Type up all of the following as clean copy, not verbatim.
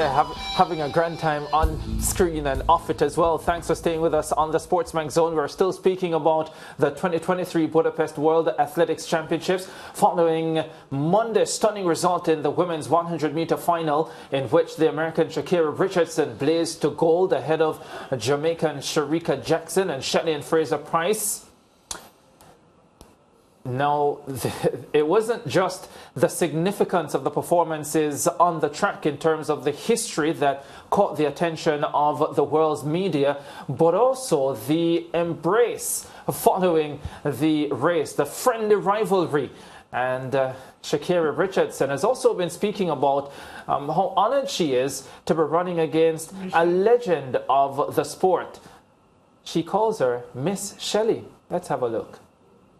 Having a grand time on screen and off it as well. Thanks for staying with us on the SportsMax Zone. We're still speaking about the 2023 Budapest World Athletics Championships following Monday's stunning result in the women's 100-meter final, in which the American Sha'Carri Richardson blazed to gold ahead of Jamaican Shericka Jackson and Shetland and Fraser Pryce. Now, it wasn't just the significance of the performances on the track in terms of the history that caught the attention of the world's media, but also the embrace following the race, the friendly rivalry. And Sha'Carri Richardson has also been speaking about how honored she is to be running against a legend of the sport. She calls her Miss Shelley. Let's have a look.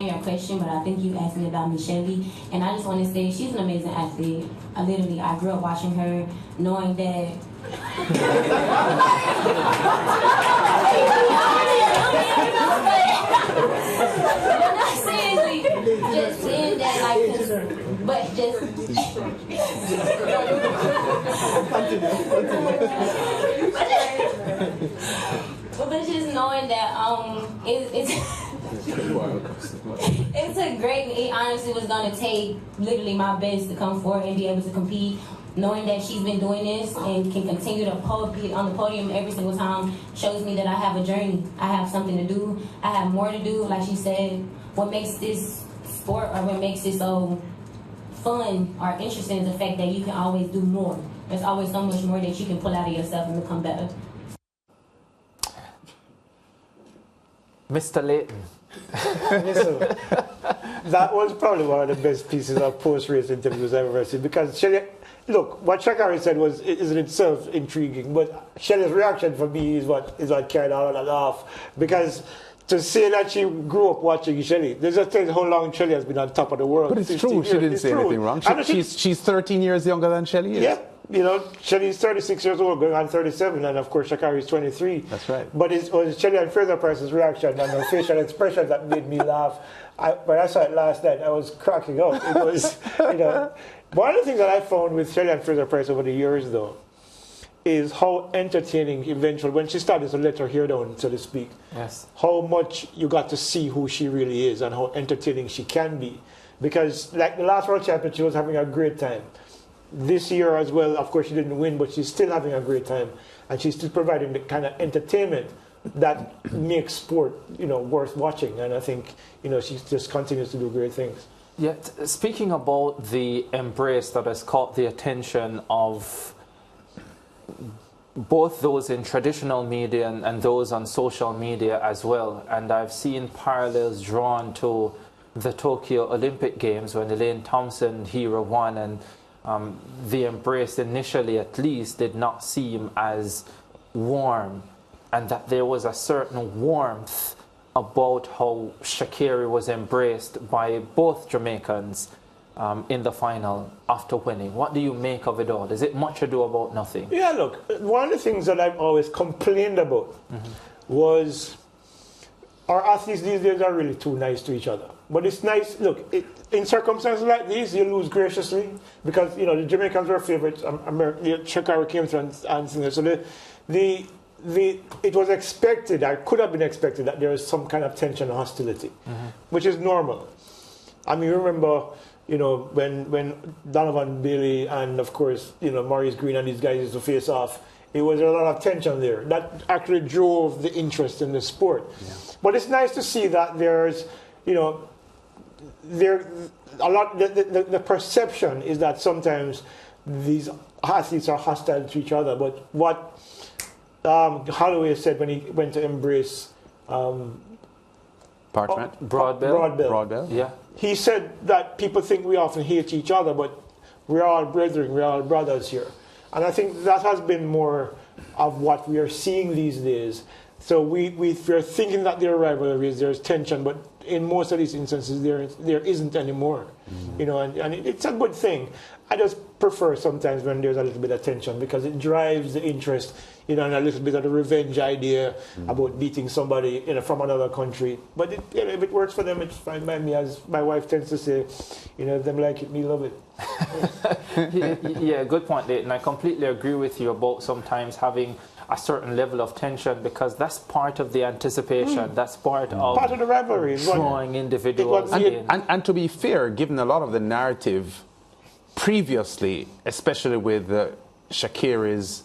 Your question, but I think you asked me about Miss Shelley, and I just want to say she's an amazing athlete. I grew up watching her, knowing that. Not seriously, just saying that, like, but just. But just knowing that it's a great. It honestly was gonna take literally my best to come forward and be able to compete. Knowing that she's been doing this and can continue to be on the podium every single time shows me that I have a journey. I have something to do. I have more to do. Like she said, what makes this sport or what makes it so fun or interesting is the fact that you can always do more. There's always so much more that you can pull out of yourself and become better. Mr. Layton. Listen, that was probably one of the best pieces of post-race interviews I've ever seen, because Shelley, look, what Sha'Carri said is in itself intriguing, but Shelley's reaction for me is what carried all of that off, because to say that she grew up watching Shelley, there's just tells how long Shelley has been on top of the world. But it's true, she didn't say anything wrong. She's 13 years younger than Shelley is. Yeah. You know, Shelley's 36 years old, going on 37, and of course Sha'Carri's 23. That's right. But it was Shelley and Fraser Pryce's reaction and her facial expression that made me laugh. When I saw it last night, I was cracking up. It was, you know, one of the things that I found with Shelley and Fraser Pryce over the years, though, is how entertaining eventually, when she started to let her hair down, so to speak, yes, how much you got to see who she really is and how entertaining she can be. Because, like the last World Championship, she was having a great time. This year as well, of course, she didn't win, but she's still having a great time, and she's still providing the kind of entertainment that makes sport, you know, worth watching. And I think, you know, she just continues to do great things. Yeah, speaking about the embrace that has caught the attention of both those in traditional media and those on social media as well, and I've seen parallels drawn to the Tokyo Olympic Games when Elaine Thompson Hero won, and the embrace initially at least did not seem as warm, and that there was a certain warmth about how Sha'Carri was embraced by both Jamaicans in the final after winning. What do you make of it all? Is it much ado about nothing? Yeah, look, one of the things that I've always complained about was our athletes these days are really too nice to each other. But it's nice, look, in circumstances like these, you lose graciously, because, you know, the Jamaicans were favorites. Sha'Carri came through and so it was expected, or could have been expected, that there was some kind of tension and hostility, which is normal. I mean, remember, you know, when Donovan Bailey and, of course, you know, Maurice Green and these guys used to face off, it was a lot of tension there. That actually drove the interest in the sport. Yeah. But it's nice to see that there's, you know, the perception is that sometimes these athletes are hostile to each other. But what Holloway said when he went to embrace Broadbell. Yeah. He said that people think we often hate each other, but we're all brethren, we're all brothers here. And I think that has been more of what we are seeing these days. So we're thinking that there are rivalries, there's tension, but in most of these instances, there isn't anymore. You know, and it's a good thing. I just prefer sometimes when there's a little bit of tension because it drives the interest, you know, and a little bit of the revenge idea about beating somebody, you know, from another country. But you know, if it works for them, it's fine by me. As my wife tends to say, you know, if them like it, me love it. Yeah, good point, Leighton. I completely agree with you about sometimes having a certain level of tension because that's part of the anticipation. That's part of the rivalry. Drawing individuals in. And to be fair, given a lot of the narrative previously, especially with Sha'Carri's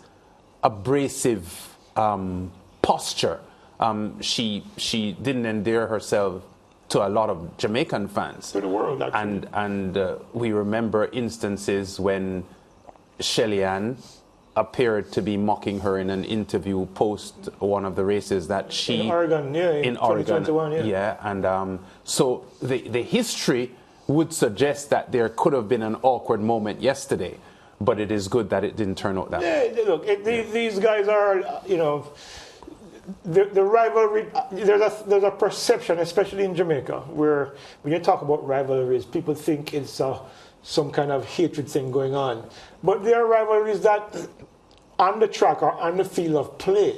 abrasive posture, she didn't endear herself to a lot of Jamaican fans. To the world, actually. And we remember instances when Shelly-Ann appeared to be mocking her in an interview post one of the races that she... In Oregon, yeah. In Oregon, 2021, yeah. Yeah, and so the history would suggest that there could have been an awkward moment yesterday, but it is good that it didn't turn out that way. Yeah, look, these guys are, you know, the rivalry. There's a perception, especially in Jamaica, where when you talk about rivalries, people think it's some kind of hatred thing going on, but there are rivalries that on the track or on the field of play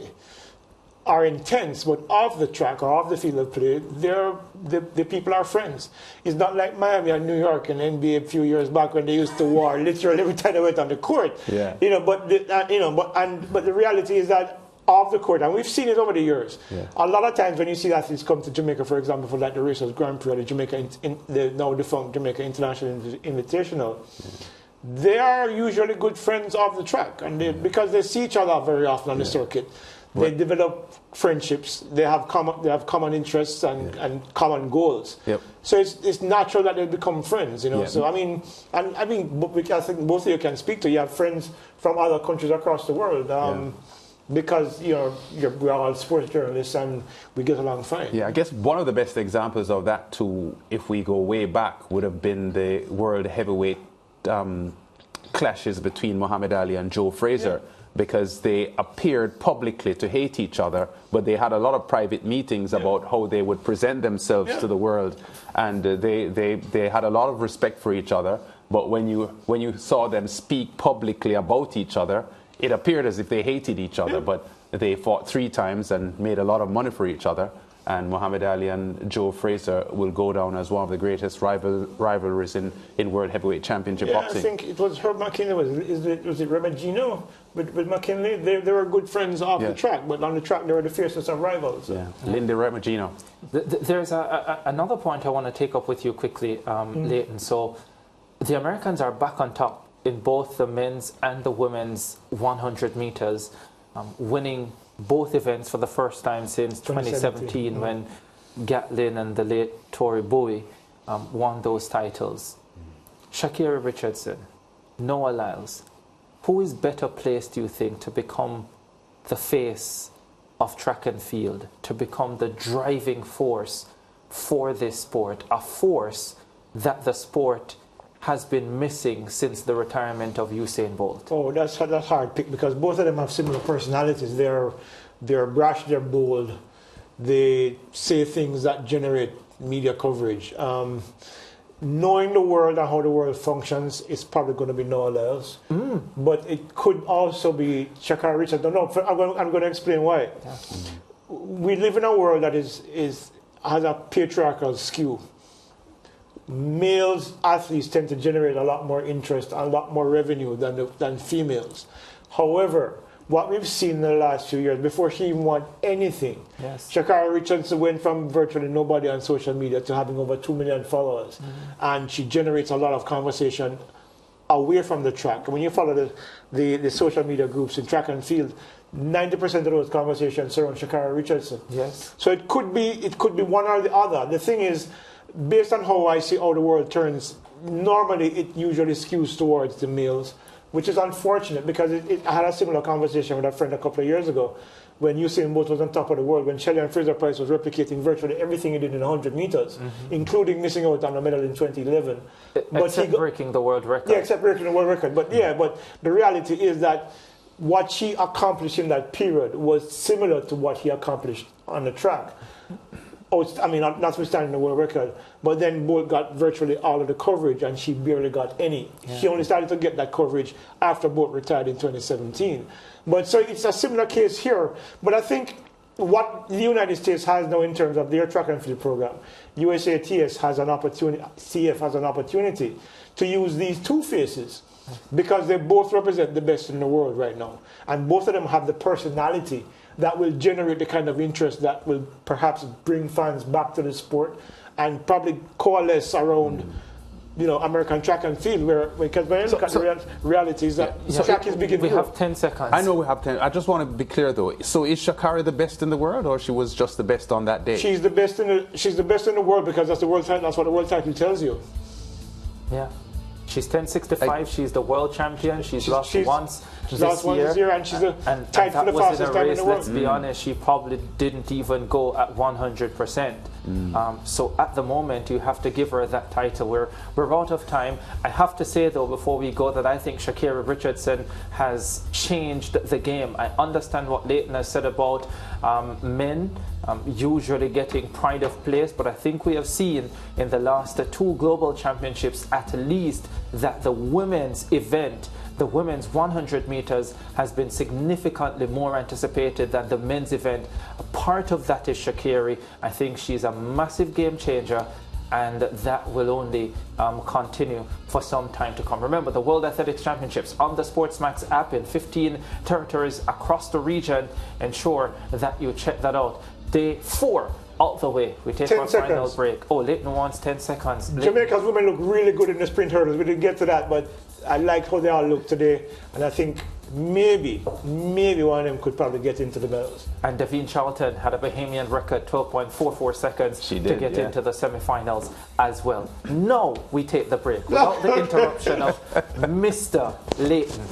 are intense, but off the track or off the field of play, the people are friends. It's not like Miami and New York and NBA a few years back when they used to war literally every time they went on the court. Yeah. You know, but the reality is that off the court, and we've seen it over the years. Yeah. A lot of times when you see athletes come to Jamaica, for example, for like the Racers Grand Prix or the Jamaica, the now defunct Jamaica International Invitational, they are usually good friends off the track, and because they see each other very often on the circuit. They develop friendships. They have common interests and common goals. Yep. So it's natural that they become friends. You know. So I mean, I think both of you can speak to. You have friends from other countries across the world. Because we're all sports journalists and we get along fine. Yeah, I guess one of the best examples of that too, if we go way back, would have been the world heavyweight clashes between Muhammad Ali and Joe Fraser. Yeah. Because they appeared publicly to hate each other, but they had a lot of private meetings about how they would present themselves to the world, and they had a lot of respect for each other. But when you saw them speak publicly about each other, it appeared as if they hated each other. But they fought 3 times and made a lot of money for each other. And Muhammad Ali and Joe Fraser will go down as one of the greatest rivalries in World Heavyweight Championship boxing. I think it was Herb McKinley. Was it Remigino? With McKinley, they were good friends off the track, but on the track they were the fiercest of rivals. Yeah, Lindy Remigino. There's another point I want to take up with you quickly, Leighton. So the Americans are back on top in both the men's and the women's 100 meters, winning both events for the first time since 2017 when Gatlin and the late Tory Bowie won those titles. Sha'Carri Richardson, Noah Lyles, who is better placed, do you think, to become the face of track and field, to become the driving force for this sport, a force that the sport has been missing since the retirement of Usain Bolt? Oh, that's hard pick because both of them have similar personalities. They're brash, they're bold, they say things that generate media coverage. Knowing the world and how the world functions is probably going to be Noah Lyles, but it could also be Sha'Carri Richardson. No, I'm going to explain why. Yeah. We live in a world that has a patriarchal skew. Males athletes tend to generate a lot more interest and a lot more revenue than females. However, what we've seen in the last few years, before she even won anything, Sha'Carri Richardson went from virtually nobody on social media to having over 2 million followers. And she generates a lot of conversation away from the track. When you follow the social media groups in track and field, 90% of those conversations surround Sha'Carri Richardson. Yes. So it could be one or the other. The thing is, based on how I see how the world turns, normally it usually skews towards the males, which is unfortunate because I had a similar conversation with a friend a couple of years ago when Usain Bolt was on top of the world, when Shelley and Fraser Pryce was replicating virtually everything he did in 100 meters, including missing out on a medal in 2011. Except breaking the world record. Yeah, except breaking the world record. But the reality is that what she accomplished in that period was similar to what he accomplished on the track. notwithstanding the world record, but then Bolt got virtually all of the coverage and she barely got any. Yeah. She only started to get that coverage after Bolt retired in 2017. But so it's a similar case here. But I think what the United States has now in terms of their track and field program, USATS has an opportunity, CF has an opportunity to use these two faces because they both represent the best in the world right now. And both of them have the personality that will generate the kind of interest that will perhaps bring fans back to the sport and probably coalesce around, American track and field, because when you look at the reality is that track is big in the world. We have 10 seconds. I know we have 10. I just want to be clear though. So is Sha'Carri the best in the world, or she was just the best on that day? She's the best in the world because that's the world title. That's what the world title tells you. Yeah. She's 1065. She's the world champion. She's lost once this year, and she's tied for the fastest time in the world. Let's be honest, she probably didn't even go at 100%. So at the moment, you have to give her that title. We're out of time. I have to say though, before we go, that I think Sha'Carri Richardson has changed the game. I understand what Leighton has said about men usually getting pride of place, but I think we have seen in the last two global championships at least that the women's event, the women's 100 meters, has been significantly more anticipated than the men's event. A part of that is Sha'Carri. I think she's a massive game changer, and that will only continue for some time to come. Remember, the World Athletics Championships on the SportsMax app in 15 territories across the region. Ensure that you check that out. Day 4 out the way. We take our final break. Oh, Leighton wants 10 seconds. Jamaica's women look really good in the sprint hurdles. We didn't get to that, but I like how they all look today, and I think maybe one of them could probably get into the medals. And Davine Charlton had a Bahamian record, 12.44 seconds, to get into the semi-finals as well. Now we take the break without the interruption of Mr. Leighton.